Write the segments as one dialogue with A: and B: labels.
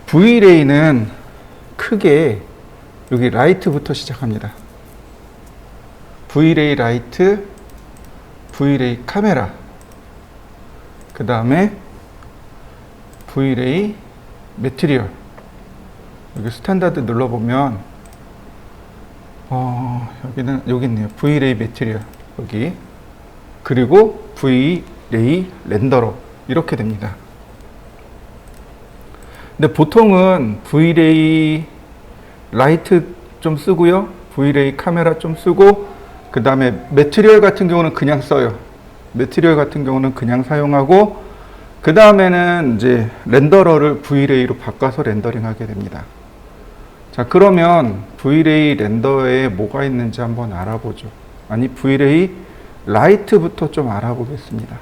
A: V레이는 크게 여기 라이트부터 시작합니다. V레이 라이트, V레이 카메라, 그 다음에 V레이 매트리얼. 여기 스탠다드 눌러보면 여기 있네요. V레이 매트리얼 여기, 그리고 V레이 렌더러 이렇게 됩니다. 근데 보통은 V레이 라이트 좀 쓰고요, V레이 카메라 좀 쓰고, 그 다음에 매트리얼 같은 경우는 그냥 써요. 매트리얼 같은 경우는 그냥 사용하고, 그 다음에는 이제 렌더러를 V레이로 바꿔서 렌더링 하게 됩니다. 자, 그러면 V레이 렌더에 뭐가 있는지 한번 알아보죠. 아니, V레이 라이트부터 좀 알아보겠습니다.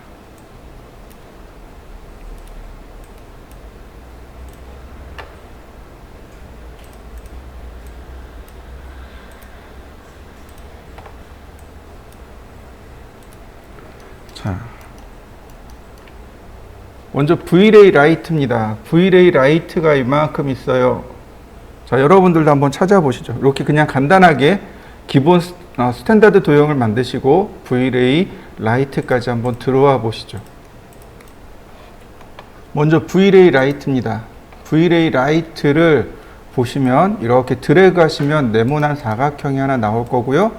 A: 자, 먼저 V레이 라이트입니다. V레이 라이트가 이만큼 있어요. 자, 여러분들도 한번 찾아보시죠. 이렇게 그냥 간단하게 기본 스탠다드 도형을 만드시고 V레이 라이트까지 한번 들어와 보시죠. 먼저 V레이 라이트입니다. V레이 라이트를 보시면 이렇게 드래그 하시면 네모난 사각형이 하나 나올 거고요.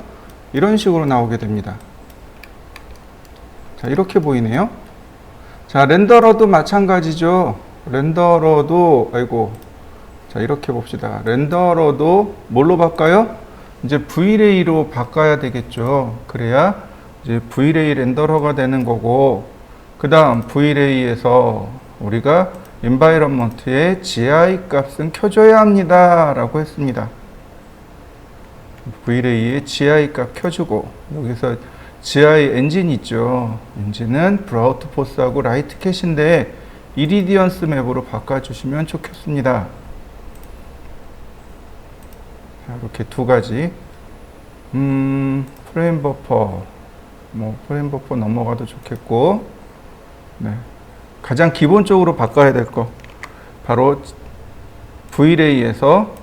A: 이런 식으로 나오게 됩니다. 자, 이렇게 보이네요. 자, 렌더러도 마찬가지죠. 렌더러도, 자, 이렇게 봅시다. 렌더러도 뭘로 바꿔요? 이제 V레이로 바꿔야 되겠죠. 그래야 이제 V레이 렌더러가 되는 거고, 그 다음 V레이에서 우리가 environment의 GI 값은 켜줘야 합니다 라고 했습니다. V레이의 GI 값 켜주고, 여기서 GI 엔진 있죠. 엔진은 브라우트 포스하고 라이트 캣인데 이리디언스 맵으로 바꿔주시면 좋겠습니다. 자, 이렇게 두 가지. 프레임 버퍼, 프레임 버퍼 넘어가도 좋겠고, 네. 가장 기본적으로 바꿔야 될 거, 바로 V레이에서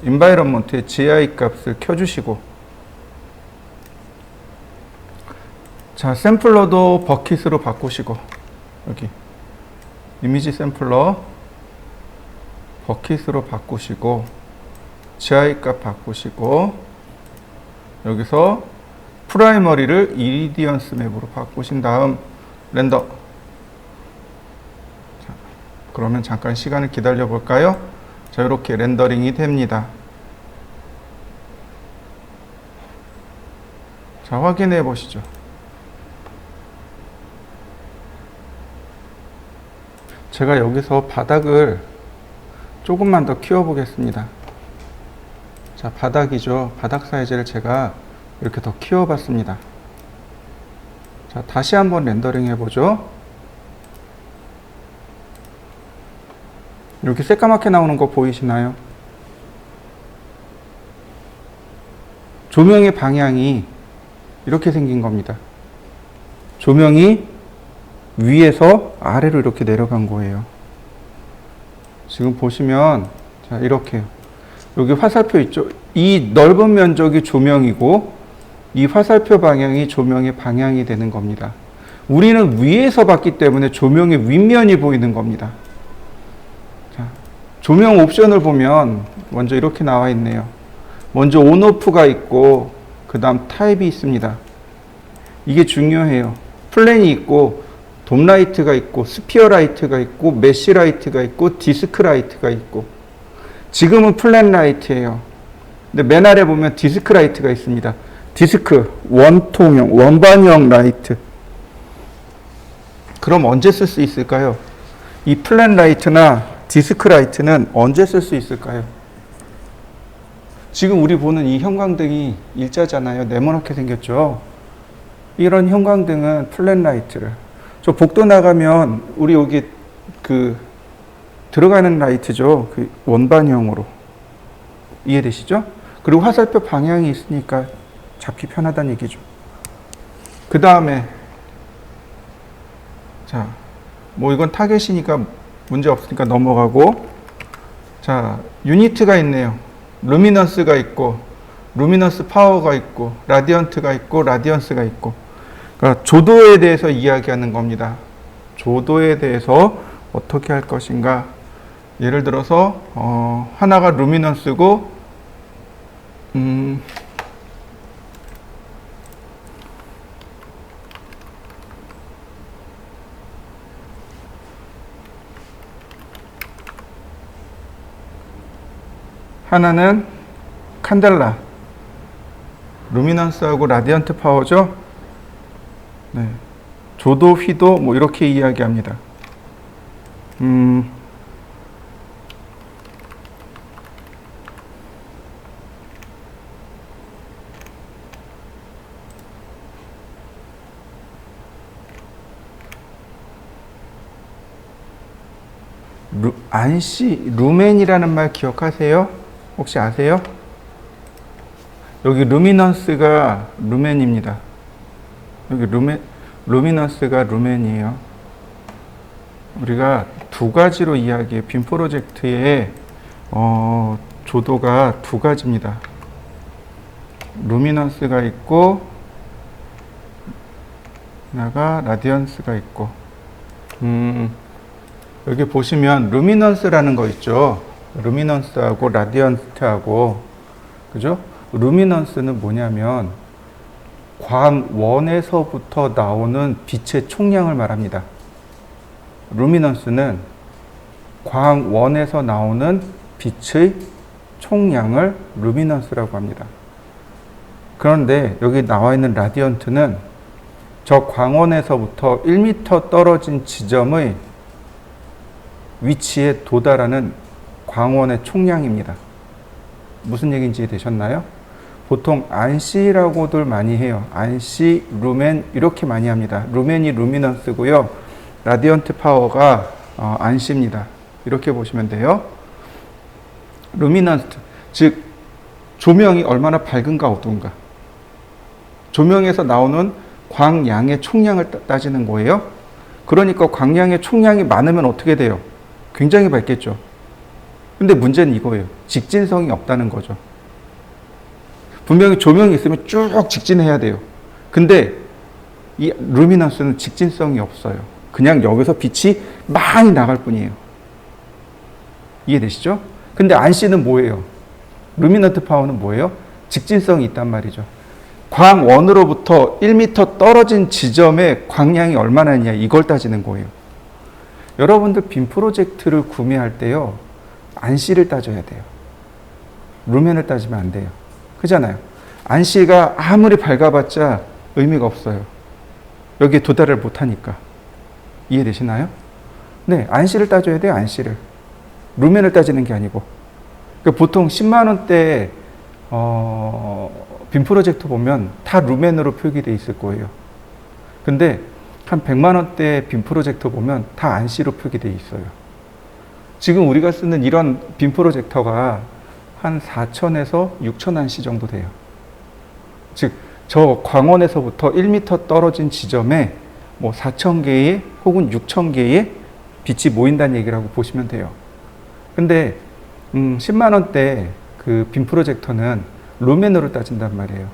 A: environment의 GI 값을 켜주시고, 자, 샘플러도 버킷으로 바꾸시고, 여기 이미지 샘플러 버킷으로 바꾸시고, GI 값 바꾸시고, 여기서 프라이머리를 이리디언스 맵으로 바꾸신 다음 렌더. 자, 그러면 잠깐 시간을 기다려 볼까요? 자, 이렇게 렌더링이 됩니다. 자, 확인해 보시죠. 제가 여기서 바닥을 조금만 더 키워 보겠습니다. 자, 바닥이죠. 바닥 사이즈를 제가 이렇게 더 키워 봤습니다. 자, 다시 한번 렌더링 해보죠. 이렇게 새까맣게 나오는 거 보이시나요? 조명의 방향이 이렇게 생긴 겁니다. 조명이 위에서 아래로 이렇게 내려간 거예요. 지금 보시면, 자, 이렇게 여기 화살표 있죠? 이 넓은 면적이 조명이고 이 화살표 방향이 조명의 방향이 되는 겁니다. 우리는 위에서 봤기 때문에 조명의 윗면이 보이는 겁니다. 자, 조명 옵션을 보면 먼저 이렇게 나와 있네요. 먼저 온오프가 있고 그 다음 타입이 있습니다. 이게 중요해요. 플랜이 있고 돔라이트가 있고 스피어 라이트가 있고 메쉬 라이트가 있고 디스크 라이트가 있고, 지금은 플랜 라이트예요. 근데 맨 아래 보면 디스크 라이트가 있습니다. 디스크, 원통형, 원반형 라이트. 그럼 언제 쓸 수 있을까요? 이 플랜 라이트나 디스크 라이트는 언제 쓸 수 있을까요? 지금 우리 보는 이 형광등이 일자잖아요. 네모나게 생겼죠. 이런 형광등은 플랜 라이트를, 저 복도 나가면 우리 여기 들어가는 라이트죠. 원반형으로. 이해되시죠? 그리고 화살표 방향이 있으니까 잡기 편하다는 얘기죠. 그 다음에, 자, 이건 타겟이니까 문제 없으니까 넘어가고, 자, 유니트가 있네요. 루미넌스가 있고, 루미너스 파워가 있고, 라디언트가 있고, 라디언스가 있고. 그러니까 조도에 대해서 이야기하는 겁니다. 조도에 대해서 어떻게 할 것인가. 예를 들어서 하나가 루미넌스고, 하나는 칸델라. 루미넌스하고 라디언트 파워죠. 네. 조도, 휘도 뭐 이렇게 이야기합니다. 안시, 루멘이라는 말 기억하세요? 혹시 아세요? 여기 루미넌스가 루멘입니다. 여기 루미넌스가 루멘이에요. 우리가 두 가지로 이야기해. 빔 프로젝트의 조도가 두 가지입니다. 루미넌스가 있고 하나가 라디언스가 있고 여기 보시면 루미넌스라는 거 있죠. 루미넌스하고 라디언트하고 그죠? 루미넌스는 뭐냐면 광원에서부터 나오는 빛의 총량을 말합니다. 루미넌스는 광원에서 나오는 빛의 총량을 루미넌스라고 합니다. 그런데 여기 나와 있는 라디언트는 저 광원에서부터 1m 떨어진 지점의 위치에 도달하는 광원의 총량입니다. 무슨 얘기인지 되셨나요? 보통 안시라고들 많이 해요. 안시, 루멘 이렇게 많이 합니다. 루멘이 루미넌스고요. 라디언트 파워가 안시입니다. 이렇게 보시면 돼요. 루미넌스, 즉 조명이 얼마나 밝은가 어두운가. 조명에서 나오는 광량의 총량을 따지는 거예요. 그러니까 광량의 총량이 많으면 어떻게 돼요? 굉장히 밝겠죠. 근데 문제는 이거예요. 직진성이 없다는 거죠. 분명히 조명이 있으면 쭉 직진해야 돼요. 근데 이 루미넌스는 직진성이 없어요. 그냥 여기서 빛이 많이 나갈 뿐이에요. 이해되시죠? 근데 안시는 뭐예요? 루미넌트 파워는 뭐예요? 직진성이 있단 말이죠. 광원으로부터 1m 떨어진 지점의 광량이 얼마나 있냐 이걸 따지는 거예요. 여러분들 빔 프로젝트를 구매할 때요. 안시를 따져야 돼요. 루멘을 따지면 안 돼요. 그잖아요. 안시가 아무리 밝아봤자 의미가 없어요. 여기에 도달을 못하니까. 이해되시나요? 네, 안시를 따져야 돼요. 안시를. 루멘을 따지는 게 아니고. 그러니까 보통 10만 원대 빔 프로젝트 보면 다 루멘으로 표기되어 있을 거예요. 근데 한 100만 원대 빔 프로젝터 보면 다 안시로 표기되어 있어요. 지금 우리가 쓰는 이런 빔 프로젝터가 한 4,000에서 6,000 안시 정도 돼요. 즉, 저 광원에서부터 1m 떨어진 지점에 뭐 4,000개의 혹은 6,000개의 빛이 모인다는 얘기라고 보시면 돼요. 근데 10만 원대 그 빔 프로젝터는 루멘으로 따진단 말이에요.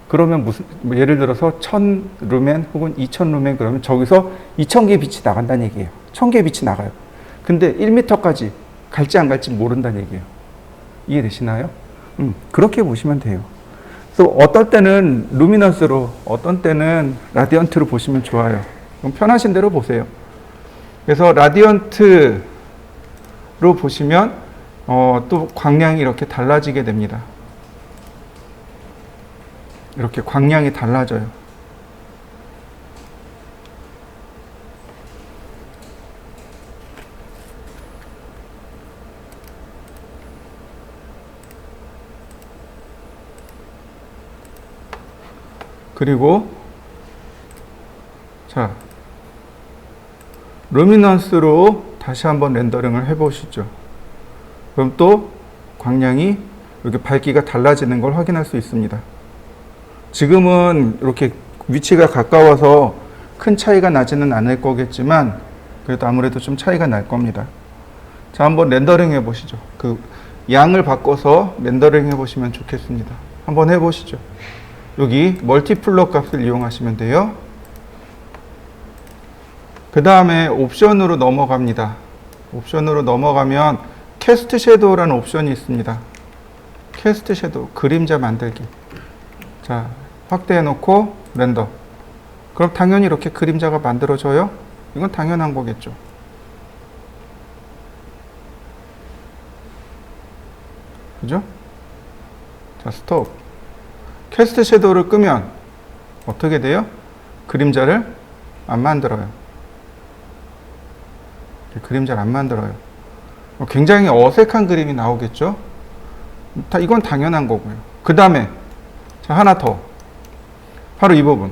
A: 그러면 뭐 예를 들어서 1000 루멘 혹은 2000 루멘 그러면 저기서 2000개의 빛이 나간다는 얘기예요. 1000개의 빛이 나가요. 근데 1m까지 갈지 안 갈지 모른다는 얘기예요. 이해되시나요? 그렇게 보시면 돼요. 그래서 어떨 때는 루미넌스로 어떤 때는 라디언트로 보시면 좋아요. 그럼 편하신 대로 보세요. 그래서 라디언트로 보시면 또 광량이 이렇게 달라지게 됩니다. 이렇게 광량이 달라져요. 그리고 자, 루미넌스로 다시 한번 렌더링을 해보시죠. 그럼 또 광량이 이렇게 밝기가 달라지는 걸 확인할 수 있습니다. 지금은 이렇게 위치가 가까워서 큰 차이가 나지는 않을 거겠지만 그래도 아무래도 좀 차이가 날 겁니다. 자, 한번 렌더링 해보시죠. 그 양을 바꿔서 렌더링 해보시면 좋겠습니다. 한번 해보시죠. 여기 멀티플러 값을 이용하시면 돼요. 그 다음에 옵션으로 넘어갑니다. 옵션으로 넘어가면 캐스트 섀도우라는 옵션이 있습니다. 캐스트 섀도우, 그림자 만들기. 자, 확대해 놓고 렌더. 그럼 당연히 이렇게 그림자가 만들어져요. 이건 당연한 거겠죠. 그죠? 자, 스톱. 캐스트 섀도우를 끄면 어떻게 돼요? 그림자를 안 만들어요. 그림자를 안 만들어요. 굉장히 어색한 그림이 나오겠죠? 이건 당연한 거고요. 그 다음에 자, 하나 더. 바로 이 부분.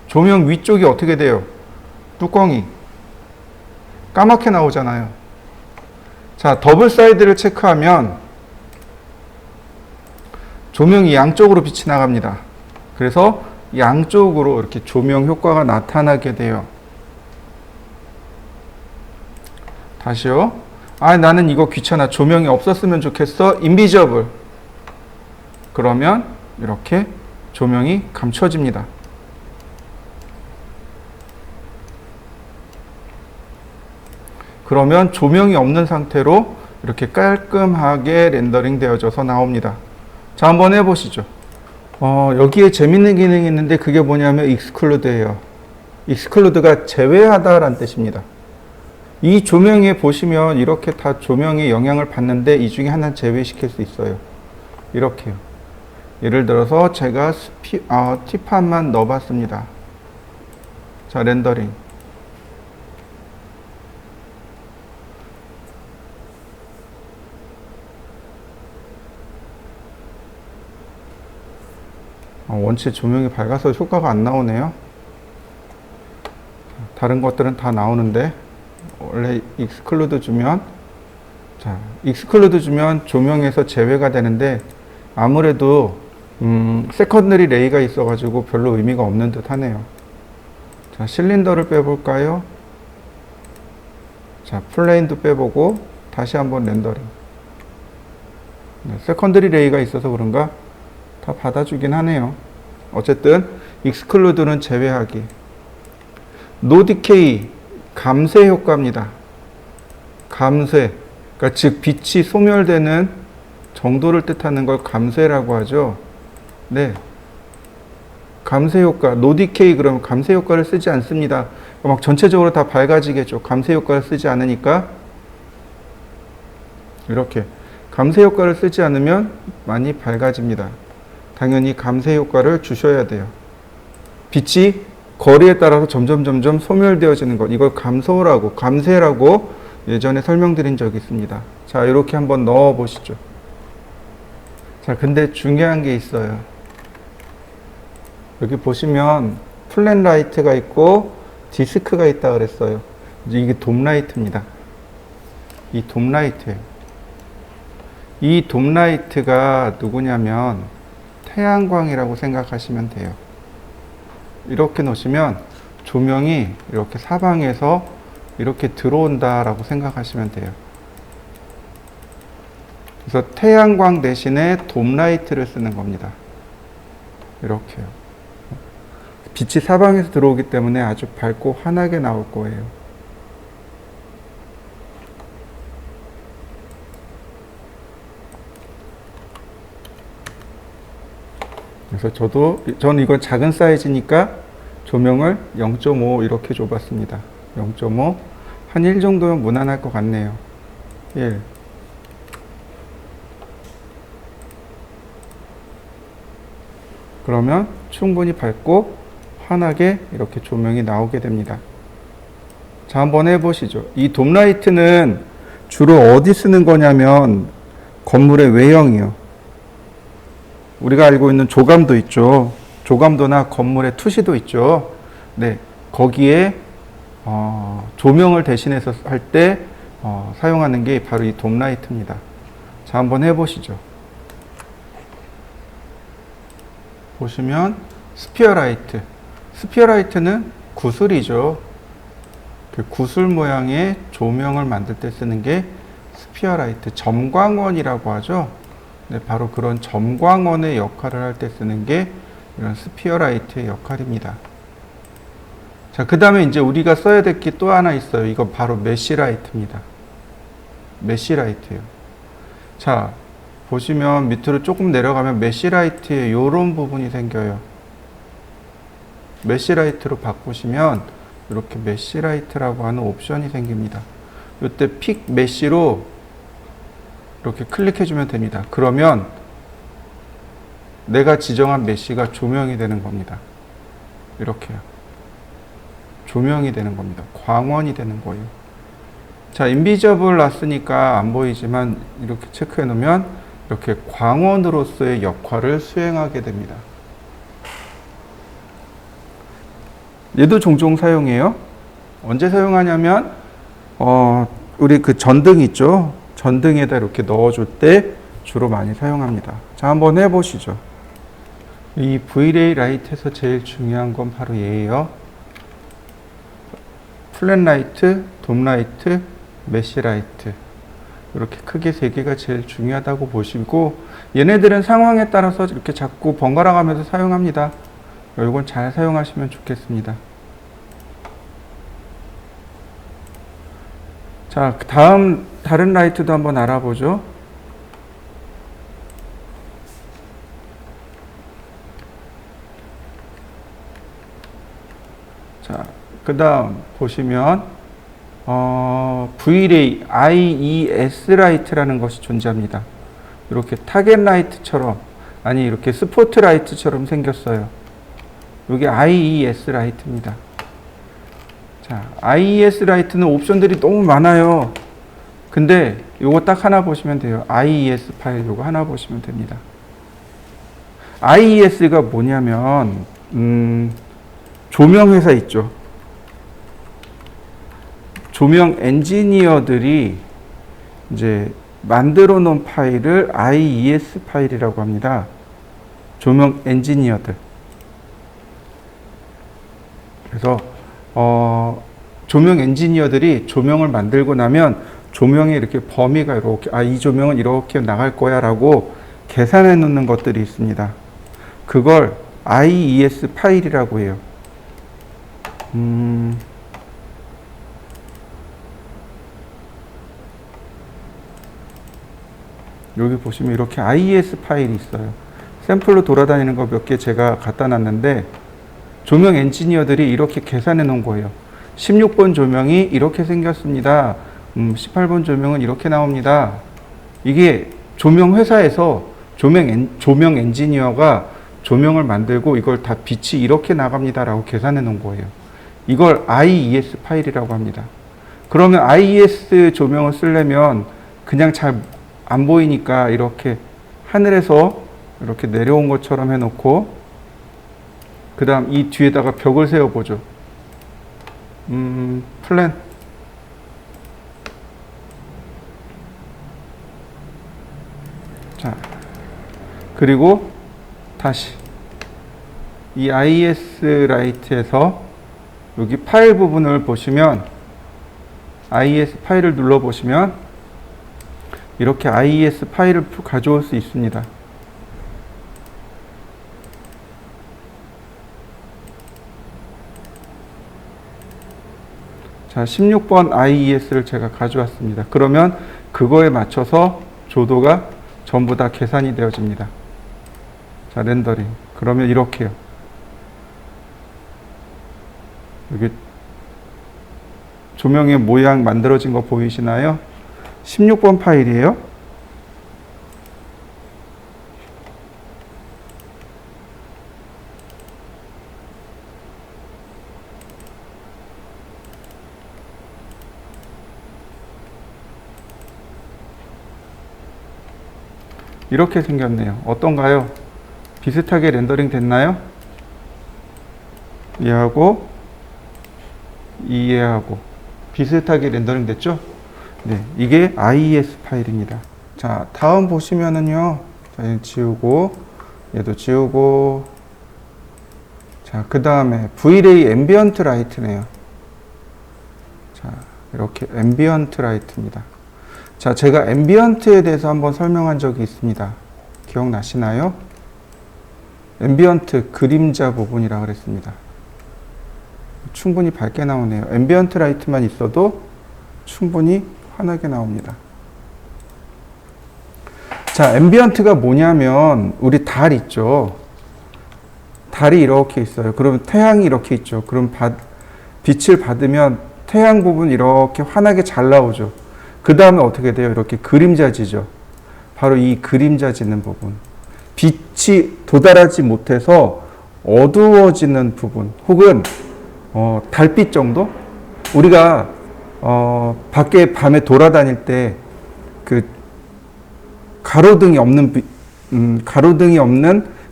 A: 조명 위쪽이 어떻게 돼요? 뚜껑이 까맣게 나오잖아요. 자, 더블 사이드를 체크하면 조명이 양쪽으로 빛이 나갑니다. 그래서 양쪽으로 이렇게 조명 효과가 나타나게 돼요. 다시요. 아, 나는 이거 귀찮아. 조명이 없었으면 좋겠어. 인비저블. 그러면 이렇게 조명이 감춰집니다. 그러면 조명이 없는 상태로 이렇게 깔끔하게 렌더링 되어져서 나옵니다. 자, 한번 해보시죠. 여기에 재밌는 기능이 있는데 그게 뭐냐면 exclude예요. exclude가 제외하다라는 뜻입니다. 이 조명에 보시면 이렇게 다 조명에 영향을 받는데 이 중에 하나는 제외시킬 수 있어요. 이렇게요. 예를 들어서 제가 티판만 넣어봤습니다. 자, 렌더링. 원체 조명이 밝아서 효과가 안 나오네요. 다른 것들은 다 나오는데 원래 익스클루드 주면 조명에서 제외가 되는데 아무래도 세컨더리 레이가 있어 가지고 별로 의미가 없는 듯 하네요. 자, 실린더를 빼볼까요? 자, 플레인도 빼보고 다시 한번 렌더링. 세컨더리 레이가 있어서 그런가 다 받아주긴 하네요. 어쨌든 익스클루드는 제외하기. 노 디케이, 감쇄 효과입니다. 감쇄, 그러니까 즉 빛이 소멸되는 정도를 뜻하는 걸 감쇄라고 하죠. 네, 감쇄 효과, 노 디케이. 그러면 감쇄 효과를 쓰지 않습니다. 막 전체적으로 다 밝아지겠죠. 감쇄 효과를 쓰지 않으니까 이렇게 감쇄 효과를 쓰지 않으면 많이 밝아집니다. 당연히 감쇄 효과를 주셔야 돼요. 빛이 거리에 따라서 점점 소멸되어지는 것, 이걸 감소라고, 감쇄라고 예전에 설명드린 적이 있습니다. 자, 이렇게 한번 넣어 보시죠. 자, 근데 중요한 게 있어요. 여기 보시면 플랫 라이트가 있고 디스크가 있다 그랬어요. 이게 돔 라이트입니다. 이 돔 라이트예요. 이 돔 라이트가 누구냐면 태양광이라고 생각하시면 돼요. 이렇게 놓으시면 조명이 이렇게 사방에서 이렇게 들어온다라고 생각하시면 돼요. 그래서 태양광 대신에 돔 라이트를 쓰는 겁니다. 이렇게요. 빛이 사방에서 들어오기 때문에 아주 밝고 환하게 나올 거예요. 그래서 저는 이건 작은 사이즈니까 조명을 0.5 이렇게 줘봤습니다. 0.5, 한 1 정도면 무난할 것 같네요. 1. 그러면 충분히 밝고 환하게 이렇게 조명이 나오게 됩니다. 자, 한번 해보시죠. 이 돔라이트는 주로 어디 쓰는 거냐면 건물의 외형이요. 우리가 알고 있는 조감도 있죠. 조감도나 건물의 투시도 있죠. 네, 거기에 조명을 대신해서 할 때 사용하는 게 바로 이 돔라이트입니다. 자, 한번 해보시죠. 보시면 스피어라이트. 스피어라이트는 구슬이죠. 그 구슬 모양의 조명을 만들 때 쓰는 게 스피어 라이트, 점광원이라고 하죠. 네, 바로 그런 점광원의 역할을 할 때 쓰는 게 이런 스피어 라이트의 역할입니다. 자, 그 다음에 이제 우리가 써야 될 게 또 하나 있어요. 이거 바로 메쉬 라이트입니다. 메쉬 라이트예요. 자, 보시면 밑으로 조금 내려가면 메쉬 라이트에 이런 부분이 생겨요. 메쉬 라이트로 바꾸시면 이렇게 메쉬 라이트라고 하는 옵션이 생깁니다. 이때 픽 메쉬로 이렇게 클릭해 주면 됩니다. 그러면 내가 지정한 메쉬가 조명이 되는 겁니다. 이렇게요. 조명이 되는 겁니다. 광원이 되는 거예요. 자, 인비저블 놨으니까 안 보이지만 이렇게 체크해 놓으면 이렇게 광원으로서의 역할을 수행하게 됩니다. 얘도 종종 사용해요. 언제 사용하냐면 우리 그 전등 있죠. 전등에다 이렇게 넣어줄 때 주로 많이 사용합니다. 자, 한번 해보시죠. 이 Vray 라이트에서 제일 중요한 건 바로 얘예요. 플랫 라이트, 돔 라이트, 메쉬 라이트. 이렇게 크게 세 개가 제일 중요하다고 보시고, 얘네들은 상황에 따라서 이렇게 자꾸 번갈아 가면서 사용합니다. 이건 잘 사용하시면 좋겠습니다. 자, 다음 다른 라이트도 한번 알아보죠. 자, 그 다음 보시면 Vray, IES 라이트라는 것이 존재합니다. 이렇게 타겟 라이트처럼, 아니 이렇게 스포트 라이트처럼 생겼어요. 이게 IES 라이트입니다. 자, IES 라이트는 옵션들이 너무 많아요. 근데 요거 딱 하나 보시면 돼요. IES 파일 요거 하나 보시면 됩니다. IES가 뭐냐면 조명 회사 있죠. 조명 엔지니어들이 이제 만들어 놓은 파일을 IES 파일이라고 합니다. 조명 엔지니어들. 그래서 조명 엔지니어들이 조명을 만들고 나면 조명에 이렇게 범위가 이렇게, 이 조명은 이렇게 나갈 거야 라고 계산해 놓는 것들이 있습니다. 그걸 IES 파일이라고 해요. 여기 보시면 이렇게 IES 파일이 있어요. 샘플로 돌아다니는 거 몇 개 제가 갖다 놨는데, 조명 엔지니어들이 이렇게 계산해 놓은 거예요. 16번 조명이 이렇게 생겼습니다. 18번 조명은 이렇게 나옵니다. 이게 조명 회사에서 조명 엔지니어가 조명을 만들고 이걸 다 빛이 이렇게 나갑니다 라고 계산해 놓은 거예요. 이걸 IES 파일이라고 합니다. 그러면 IES 조명을 쓰려면 그냥 잘 안 보이니까 이렇게 하늘에서 이렇게 내려온 것처럼 해놓고, 그 다음 이 뒤에다가 벽을 세워보죠. 플랜. 자, 그리고 다시 이 IES 라이트에서 여기 파일 부분을 보시면, IES 파일을 눌러보시면 이렇게 IES 파일을 가져올 수 있습니다. 자, 16번 IES를 제가 가져왔습니다. 그러면 그거에 맞춰서 조도가 전부 다 계산이 되어집니다. 자, 렌더링. 그러면 이렇게요. 여기 조명의 모양 만들어진 거 보이시나요? 16번 파일이에요. 이렇게 생겼네요. 어떤가요? 비슷하게 렌더링 됐나요? 얘하고 얘하고 비슷하게 렌더링 됐죠? 네, 이게 IES 파일입니다. 자, 다음 보시면은요, 자, 얘 지우고, 얘도 지우고, 자, 그 다음에 Vray 앰비언트 라이트네요. 자, 이렇게 앰비언트 라이트입니다. 자, 제가 앰비언트에 대해서 한번 설명한 적이 있습니다. 기억나시나요? 앰비언트 그림자 부분이라고 그랬습니다. 충분히 밝게 나오네요. 앰비언트 라이트만 있어도 충분히 환하게 나옵니다. 자, 앰비언트가 뭐냐면 우리 달 있죠. 달이 이렇게 있어요. 그러면 태양이 이렇게 있죠. 그럼 빛을 받으면 태양 부분 이렇게 환하게 잘 나오죠. 그 다음에 어떻게 돼요? 이렇게 그림자지죠. 바로 이 그림자지는 부분. 빛이 도달하지 못해서 어두워지는 부분, 혹은 달빛 정도? 우리가 밖에 밤에 돌아다닐 때 그 가로등이 없는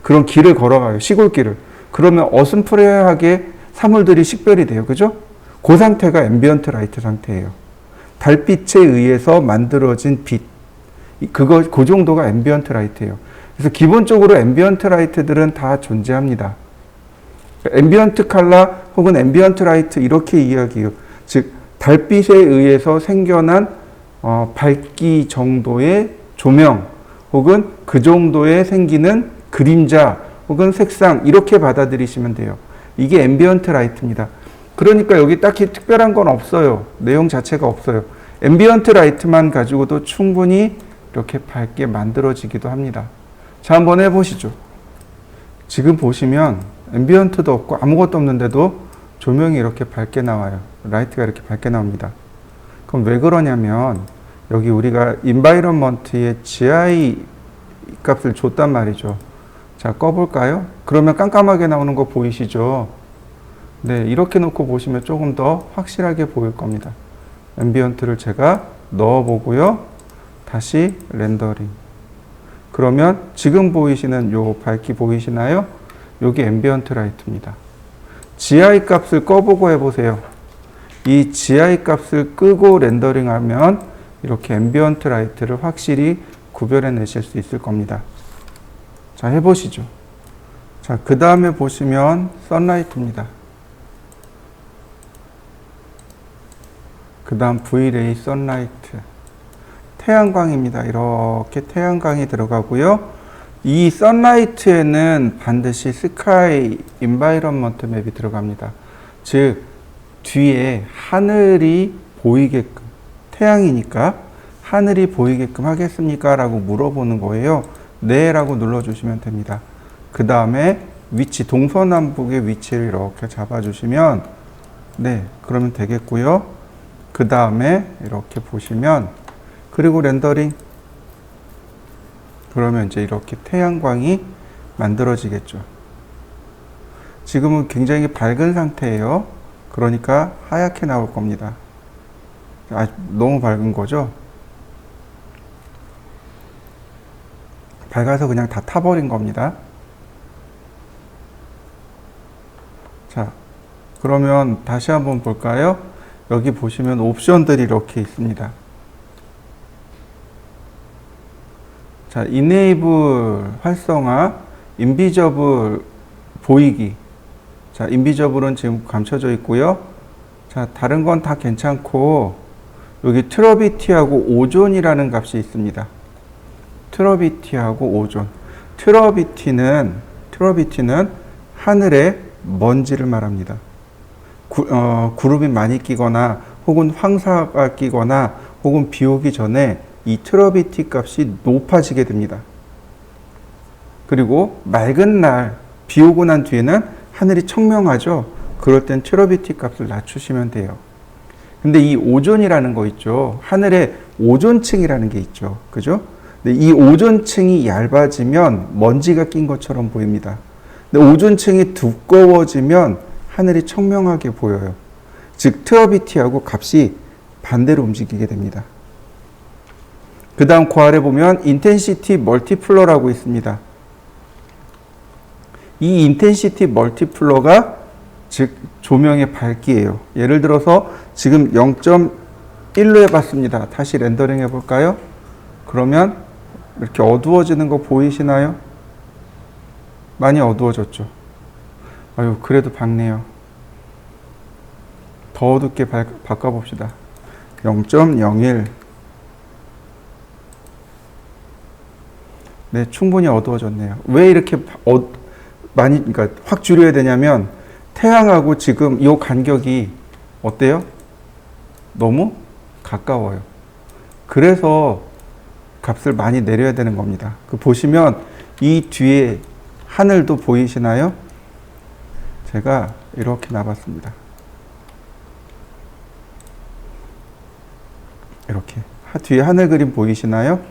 A: 그런 길을 걸어가요. 시골길을. 그러면 어슴푸레하게 사물들이 식별이 돼요. 그죠? 그 상태가 앰비언트 라이트 상태예요. 달빛에 의해서 만들어진 빛. 그 정도가 앰비언트 라이트예요. 그래서 기본적으로 앰비언트 라이트들은 다 존재합니다. 앰비언트 컬러 혹은 앰비언트 라이트 이렇게 이야기해요. 즉 달빛에 의해서 생겨난 밝기 정도의 조명 혹은 그 정도에 생기는 그림자 혹은 색상 이렇게 받아들이시면 돼요. 이게 앰비언트 라이트입니다. 그러니까 여기 딱히 특별한 건 없어요. 내용 자체가 없어요. 앰비언트 라이트만 가지고도 충분히 이렇게 밝게 만들어지기도 합니다. 자, 한번 해보시죠. 지금 보시면 앰비언트도 없고 아무것도 없는데도 조명이 이렇게 밝게 나와요. 라이트가 이렇게 밝게 나옵니다. 그럼 왜 그러냐면 여기 우리가 인바이런먼트의 GI 값을 줬단 말이죠. 자, 꺼볼까요? 그러면 깜깜하게 나오는 거 보이시죠? 네, 이렇게 놓고 보시면 조금 더 확실하게 보일 겁니다. 앰비언트를 제가 넣어보고요. 다시 렌더링. 그러면 지금 보이시는 요 밝기 보이시나요? 요게 앰비언트 라이트입니다. GI 값을 꺼보고 해보세요. 이 GI 값을 끄고 렌더링 하면 이렇게 앰비언트 라이트를 확실히 구별해 내실 수 있을 겁니다. 자, 해보시죠. 자, 그 다음에 보시면 선라이트입니다. 그 다음 V레이 선라이트. 태양광입니다. 이렇게 태양광이 들어가고요. 이 선라이트에는 반드시 스카이 인바이런먼트 맵이 들어갑니다. 즉 뒤에 하늘이 보이게끔, 태양이니까 하늘이 보이게끔 하겠습니까? 라고 물어보는 거예요. 네 라고 눌러주시면 됩니다. 그 다음에 위치, 동서남북의 위치를 이렇게 잡아주시면 네, 그러면 되겠고요. 그 다음에 이렇게 보시면 그리고 렌더링. 그러면 이제 이렇게 태양광이 만들어지겠죠. 지금은 굉장히 밝은 상태예요. 그러니까 하얗게 나올 겁니다. 너무 밝은 거죠? 밝아서 그냥 다 타버린 겁니다. 자, 그러면 다시 한번 볼까요? 여기 보시면 옵션들이 이렇게 있습니다. 자, 이네이블 활성화, 인비저블 보이기. 자, 인비저블은 지금 감춰져 있고요. 자, 다른 건 다 괜찮고 여기 트러비티하고 오존이라는 값이 있습니다. 트러비티하고 오존. 트러비티는 하늘에 먼지를 말합니다. 구름이 많이 끼거나 혹은 황사가 끼거나 혹은 비 오기 전에 이 트러비티 값이 높아지게 됩니다. 그리고 맑은 날, 비 오고 난 뒤에는 하늘이 청명하죠. 그럴 땐 트러비티 값을 낮추시면 돼요. 근데 이 오존이라는 거 있죠. 하늘에 오존층이라는 게 있죠. 그죠? 근데 이 오존층이 얇아지면 먼지가 낀 것처럼 보입니다. 근데 오존층이 두꺼워지면 하늘이 청명하게 보여요. 즉 트러비티하고 값이 반대로 움직이게 됩니다. 그 다음 그 아래 보면 인텐시티 멀티플러라고 있습니다. 이 인텐시티 멀티플러가 즉 조명의 밝기예요. 예를 들어서 지금 0.1로 해봤습니다. 다시 렌더링 해볼까요? 그러면 이렇게 어두워지는 거 보이시나요? 많이 어두워졌죠. 아유, 그래도 밝네요. 더 어둡게 바꿔봅시다. 0.01. 네, 충분히 어두워졌네요. 왜 이렇게 많이, 그러니까 확 줄여야 되냐면, 태양하고 지금 이 간격이 어때요? 너무 가까워요. 그래서 값을 많이 내려야 되는 겁니다. 보시면 이 뒤에 하늘도 보이시나요? 제가 이렇게 놔봤습니다. 이렇게 뒤에 하늘 그림 보이시나요?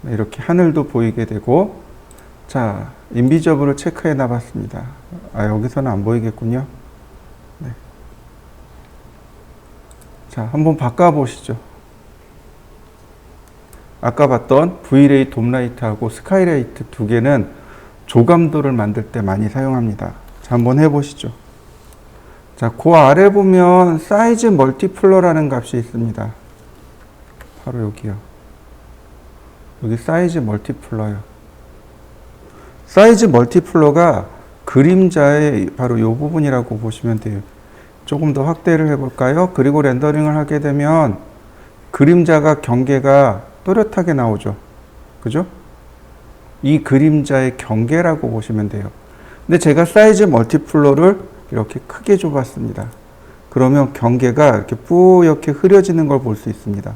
A: 이렇게 하늘도 보이게 되고, 자, 인비저블을 체크해 놔봤습니다. 여기서는 안 보이겠군요. 네. 자, 한번 바꿔보시죠. 아까 봤던 V레이 돔라이트하고 스카이라이트 두 개는 조감도를 만들 때 많이 사용합니다. 자, 한번 해보시죠. 자, 그 아래 보면 사이즈 멀티플러라는 값이 있습니다. 바로 여기요. 여기 사이즈 멀티플러요. 사이즈 멀티플러가 그림자의 바로 이 부분이라고 보시면 돼요. 조금 더 확대를 해볼까요? 그리고 렌더링을 하게 되면 그림자가 경계가 또렷하게 나오죠. 그죠? 이 그림자의 경계라고 보시면 돼요. 근데 제가 사이즈 멀티플러를 이렇게 크게 줘봤습니다. 그러면 경계가 이렇게 뿌옇게 흐려지는 걸 볼 수 있습니다.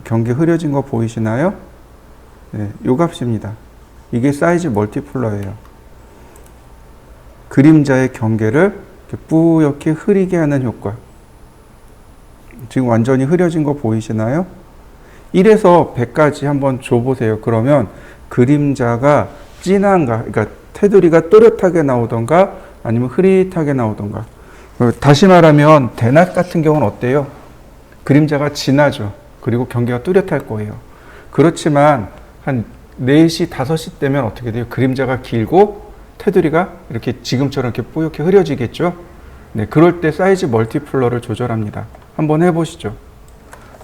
A: 경계 흐려진 거 보이시나요? 네, 요 값입니다. 이게 사이즈 멀티플러예요. 그림자의 경계를 이렇게 뿌옇게 흐리게 하는 효과. 지금 완전히 흐려진 거 보이시나요? 1에서 100까지 한번 줘보세요. 그러면 그림자가 진한가, 그러니까 테두리가 또렷하게 나오던가 아니면 흐릿하게 나오던가. 다시 말하면 대낮 같은 경우는 어때요? 그림자가 진하죠. 그리고 경계가 뚜렷할 거예요. 그렇지만 한 4시, 5시 때면 어떻게 돼요? 그림자가 길고 테두리가 이렇게 지금처럼 이렇게 뿌옇게 흐려지겠죠? 네, 그럴 때 사이즈 멀티플러를 조절합니다. 한번 해보시죠.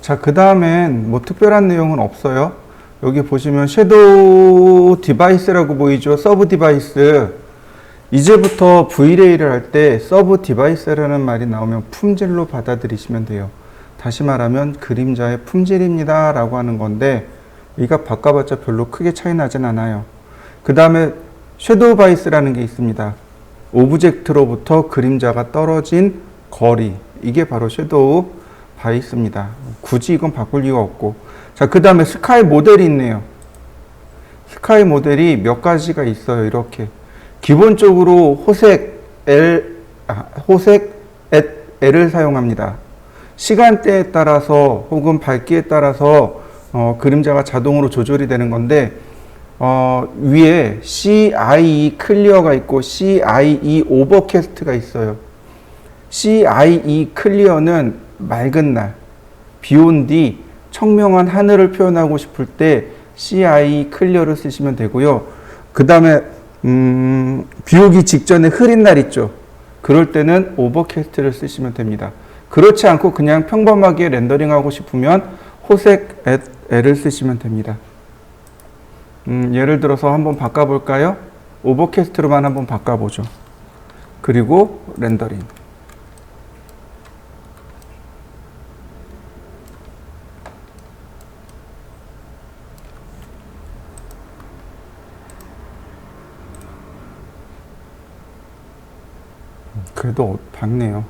A: 자, 그 다음엔 뭐 특별한 내용은 없어요. 여기 보시면 섀도우 디바이스라고 보이죠? 서브 디바이스. 이제부터 V레이를 할 때 서브 디바이스라는 말이 나오면 품질로 받아들이시면 돼요. 다시 말하면 그림자의 품질입니다 라고 하는 건데 이 값 바꿔봤자 별로 크게 차이 나진 않아요. 그 다음에 섀도우 바이스라는 게 있습니다. 오브젝트로부터 그림자가 떨어진 거리, 이게 바로 섀도우 바이스입니다. 굳이 이건 바꿀 이유가 없고. 자, 그 다음에 스카이 모델이 있네요. 스카이 모델이 몇 가지가 있어요. 이렇게 기본적으로 호색 L을 사용합니다. 시간대에 따라서 혹은 밝기에 따라서 그림자가 자동으로 조절이 되는 건데 위에 CIE 클리어가 있고 CIE 오버캐스트가 있어요. CIE 클리어는 맑은 날, 비 온 뒤 청명한 하늘을 표현하고 싶을 때 CIE 클리어를 쓰시면 되고요. 그 다음에 비 오기 직전에 흐린 날 있죠. 그럴 때는 오버캐스트를 쓰시면 됩니다. 그렇지 않고 그냥 평범하게 렌더링하고 싶으면 호색 L을 쓰시면 됩니다. 예를 들어서 한번 바꿔볼까요? 오버캐스트로만 한번 바꿔보죠. 그리고 렌더링. 그래도 밝네요.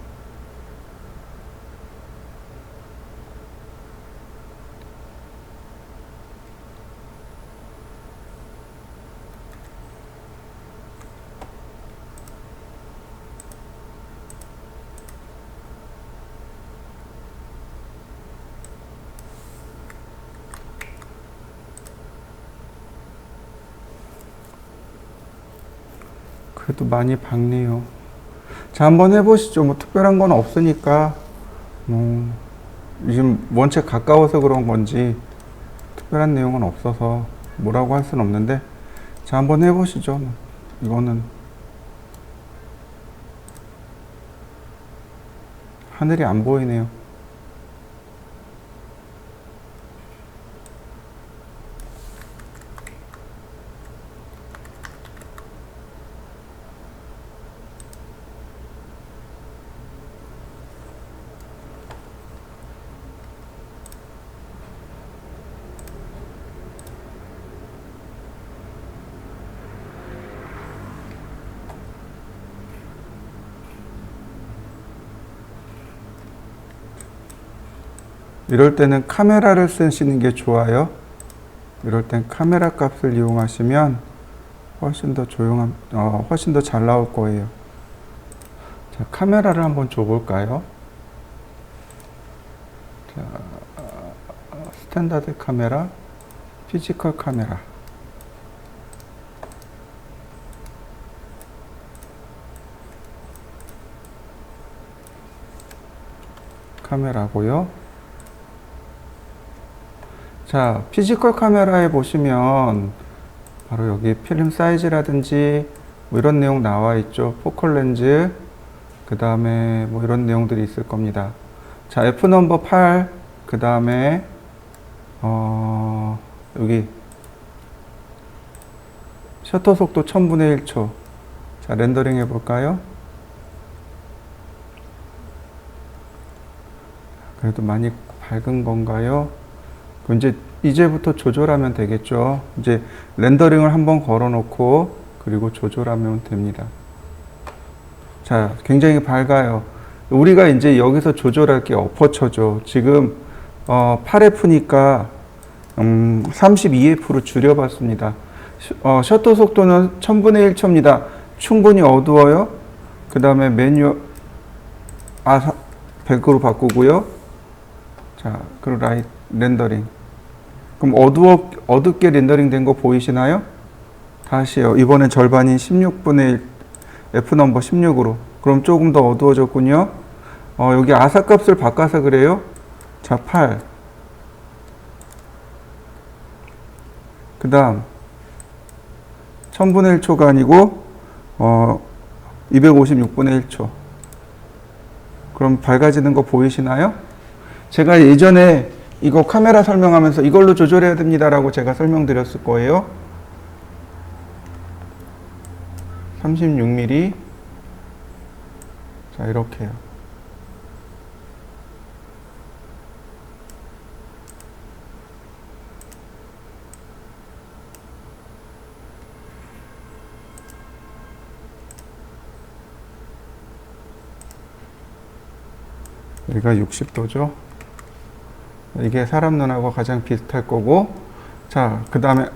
A: 그래도 많이 밝네요. 자, 한번 해보시죠. 뭐 특별한 건 없으니까 요즘 원체 가까워서 그런 건지 특별한 내용은 없어서 뭐라고 할 수는 없는데, 자, 한번 해보시죠. 이거는 하늘이 안 보이네요. 이럴 때는 카메라를 쓰시는 게 좋아요. 이럴 땐 카메라 값을 이용하시면 훨씬 더 훨씬 더 잘 나올 거예요. 자, 카메라를 한번 줘볼까요? 자, 스탠다드 카메라, 피지컬 카메라. 카메라고요. 자, 피지컬 카메라에 보시면 바로 여기 필름 사이즈라든지 뭐 이런 내용 나와 있죠. 포컬 렌즈, 그 다음에 뭐 이런 내용들이 있을 겁니다. 자, F 넘버 8, 그 다음에 여기 셔터 속도 1000분의 1초. 자, 렌더링 해볼까요? 그래도 많이 밝은 건가요? 이제부터 조절하면 되겠죠. 이제 렌더링을 한번 걸어 놓고 그리고 조절하면 됩니다. 자, 굉장히 밝아요. 우리가 이제 여기서 조절할 게 어퍼처죠. 지금 8F니까 32F로 줄여봤습니다. 셔터 속도는 1000분의 1초입니다. 충분히 어두워요. 그 다음에 메뉴 100으로 바꾸고요. 자, 그리고 렌더링. 그럼 어둡게 렌더링 된 거 보이시나요? 다시요. 이번엔 절반인 16분의 1, F 넘버 16으로. 그럼 조금 더 어두워졌군요. 여기 아사 값을 바꿔서 그래요. 자, 8. 그 다음, 1000분의 1초가 아니고, 256분의 1초. 그럼 밝아지는 거 보이시나요? 제가 예전에 이거 카메라 설명하면서 이걸로 조절해야 됩니다라고 제가 설명드렸을 거예요. 36mm. 자, 이렇게요. 여기가 60도죠. 이게 사람 눈하고 가장 비슷할 거고, 자, 그 다음에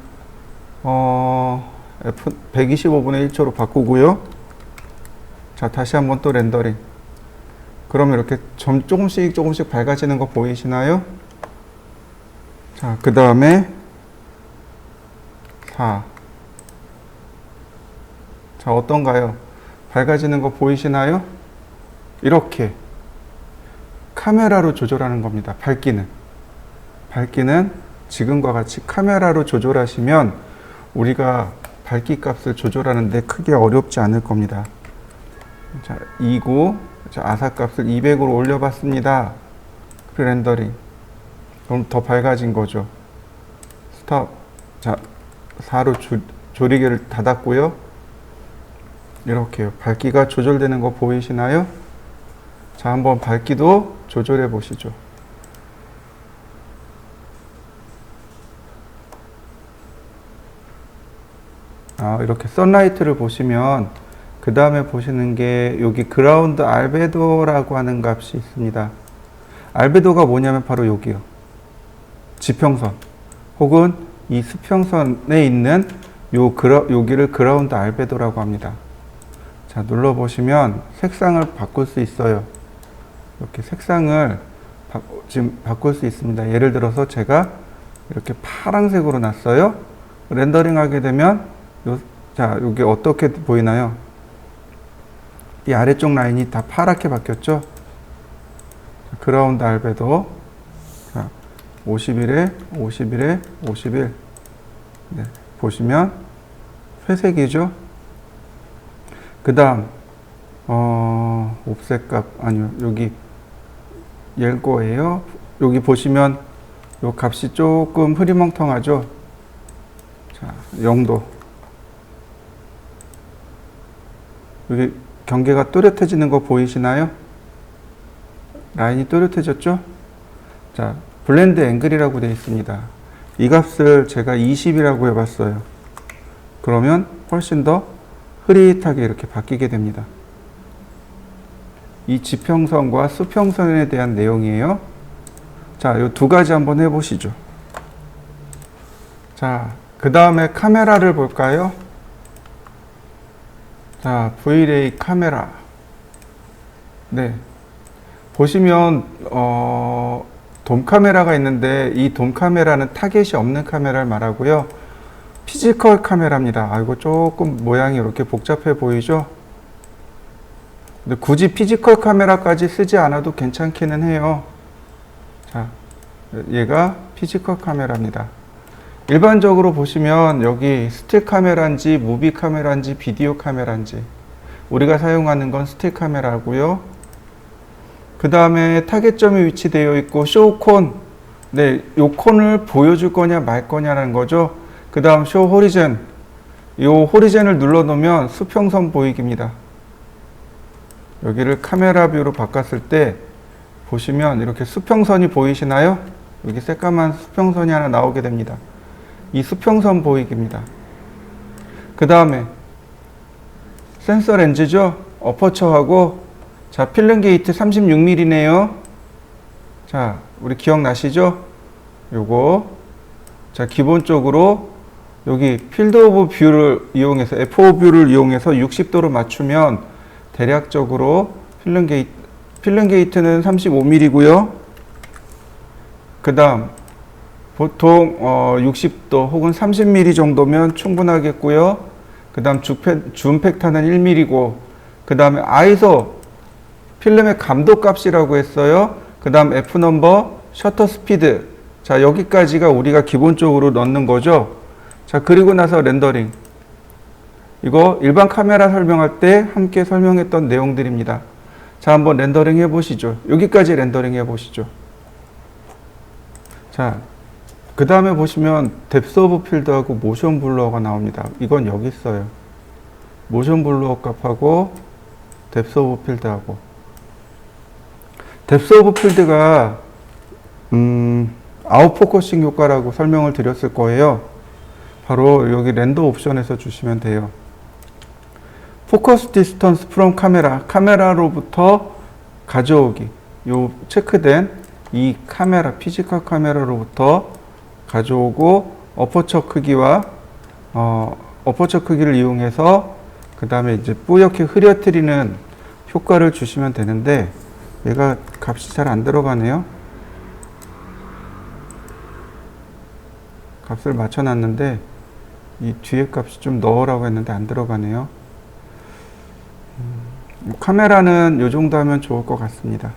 A: F 125분의 1초로 바꾸고요. 자, 다시 한번 또 렌더링. 그러면 이렇게 조금씩 밝아지는 거 보이시나요? 자, 그 다음에 4. 자, 어떤가요? 밝아지는 거 보이시나요? 이렇게 카메라로 조절하는 겁니다. 밝기는 지금과 같이 카메라로 조절하시면 우리가 밝기 값을 조절하는데 크게 어렵지 않을 겁니다. 자, 2고, 자, 아사 값을 200으로 올려봤습니다. 렌더링. 그럼 더 밝아진 거죠. 스톱. 자, 4로 조리개를 닫았고요. 이렇게요. 밝기가 조절되는 거 보이시나요? 자, 한번 밝기도 조절해 보시죠. 이렇게 선라이트를 보시면 그 다음에 보시는 게 여기 그라운드 알베도라고 하는 값이 있습니다. 알베도가 뭐냐면 바로 여기요. 지평선 혹은 이 수평선에 있는 여기를 그라운드 알베도라고 합니다. 자, 눌러보시면 색상을 바꿀 수 있어요. 이렇게 색상을 지금 바꿀 수 있습니다. 예를 들어서 제가 이렇게 파란색으로 놨어요. 렌더링 하게 되면 자, 여기 어떻게 보이나요? 이 아래쪽 라인이 다 파랗게 바뀌었죠? 그라운드 알베도. 자, 51에 51에 51. 네, 보시면 회색이죠? 그 다음, 옵셋 값, 아니요, 여기 얘일 거예요. 여기 보시면 요 값이 조금 흐리멍텅하죠? 자, 0도. 여기 경계가 또렷해지는 거 보이시나요? 라인이 또렷해졌죠? 자, 블렌드 앵글이라고 되어 있습니다. 이 값을 제가 20이라고 해봤어요. 그러면 훨씬 더 흐릿하게 이렇게 바뀌게 됩니다. 이 지평선과 수평선에 대한 내용이에요. 자, 요 두 가지 한번 해보시죠. 자, 그 다음에 카메라를 볼까요? 자, V-ray 카메라. 네. 보시면, 돔 카메라가 있는데, 이 돔 카메라는 타겟이 없는 카메라를 말하고요. 피지컬 카메라입니다. 아, 이거 조금 모양이 이렇게 복잡해 보이죠? 근데 굳이 피지컬 카메라까지 쓰지 않아도 괜찮기는 해요. 자, 얘가 피지컬 카메라입니다. 일반적으로 보시면 여기 스틸 카메라인지 무비 카메라인지 비디오 카메라인지 우리가 사용하는 건 스틸 카메라고요. 그 다음에 타겟점이 위치되어 있고 쇼콘, 네, 요 콘을 보여줄 거냐 말 거냐라는 거죠. 그 다음 쇼 호리젠, 요 호리젠을 눌러 놓으면 수평선 보이기입니다. 여기를 카메라 뷰로 바꿨을 때 보시면 이렇게 수평선이 보이시나요? 여기 새까만 수평선이 하나 나오게 됩니다. 이 수평선 보이기입니다. 그 다음에 센서 렌즈죠. 어퍼처하고 자, 필름 게이트 36mm네요. 자, 우리 기억나시죠? 요거 자, 기본적으로 여기 필드 오브 뷰를 이용해서 FO 뷰를 이용해서 60도로 맞추면 대략적으로 필름 게이트는 35mm고요. 그 다음 보통 60도 혹은 30mm 정도면 충분하겠고요. 그 다음 줌 팩터는 1mm고 그 다음에 아이소 필름의 감도 값이라고 했어요. 그 다음 F 넘버 셔터 스피드 자 여기까지가 우리가 기본적으로 넣는 거죠. 자 그리고 나서 렌더링 이거 일반 카메라 설명할 때 함께 설명했던 내용들입니다. 자 한번 렌더링 해보시죠. 여기까지 렌더링 해보시죠. 자 그 다음에 보시면 뎁스 오브 필드하고 모션 블러어가 나옵니다. 이건 여기 있어요. 모션 블러어 값하고 뎁스 오브 필드하고 뎁스 오브 필드가 아웃포커싱 효과라고 설명을 드렸을 거예요. 바로 여기 렌더 옵션에서 주시면 돼요. 포커스 디스턴스 프롬 카메라로부터 가져오기 요 체크된 이 카메라 피지컬 카메라로부터 가져오고 어퍼처 크기와 어퍼처 크기를 이용해서 그 다음에 이제 뿌옇게 흐려뜨리는 효과를 주시면 되는데 얘가 값이 잘 안 들어가네요. 값을 맞춰놨는데 이 뒤에 값이 좀 넣으라고 했는데 안 들어가네요. 카메라는 이 정도 하면 좋을 것 같습니다.